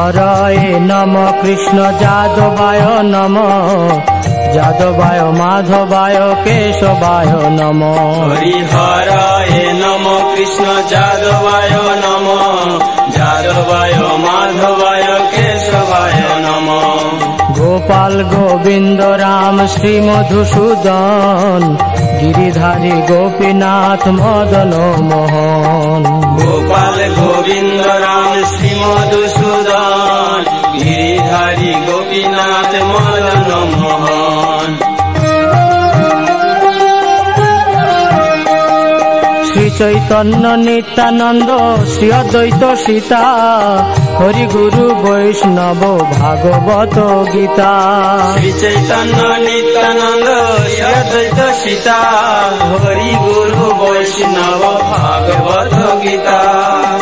হরয়ে নম কৃষ্ণ যাদবায় নম, যাদবায় মাধবায় কেশবায় নম। হরি হরয়ে নম কৃষ্ণ যাদবায় নম, যাদবায় মাধবায় কেশবায় নম। গোপাল গোবিন্দ রাম শ্রী মধুসূদন, গিরিধারী গোপীনাথ মদন মোহন। গোপাল গোবিন্দ রাম শ্রী মধুসূদন, গিরিধারী গোপীনাথ মদন মোহন। শ্রী চৈতন্য নিত্যানন্দ শ্রী অদ্বৈত সীতা, হরি গুরু বৈষ্ণব ভাগবত গীতা। শ্রী চৈতন্য নিত্যানন্দ শ্রী অদ্বৈত সীতা, হরি গুরু বৈষ্ণব ভাগবত গীতা।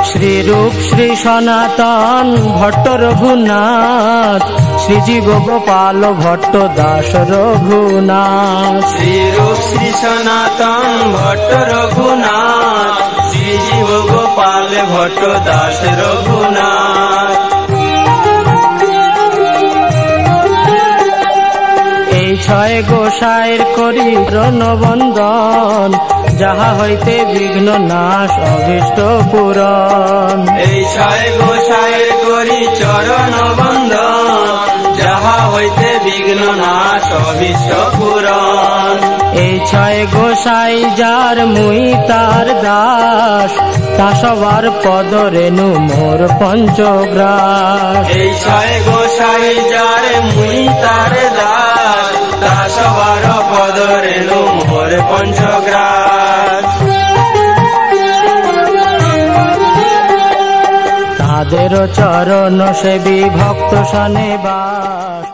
শ্রী রূপ শ্রী সনাতন ভট্ট রঘুনাথ, শ্রীজীব গোপাল ভট্ট দাস রঘুনাথ। শ্রী রূপ শ্রী সনাতন ভট্ট রঘুনাথ, শ্রীজীব গোপাল ভট্ট দাস রঘুনাথ। এই ছয় গোসাইয়ের করি রণবন্দন, যাহা হইতে বিঘ্ন নাশ অভীষ্ট পূরণ। এই ছয় গোসাইয়ের করি চরণ বন্দন, যাহা হইতে বিঘ্ন নাশ অভীষ্ট পূরণ। এই ছয় গোসাই যার মুই তার দাস, তা সবার পদ রেণু মোর পঞ্চগ্রাস। এই ছয় গোসাই যার মুই তার দাস, তা সবার পদ রেণু মোর পঞ্চগ্রাস। তাদের চরণ সেবী ভক্ত সনে বাস।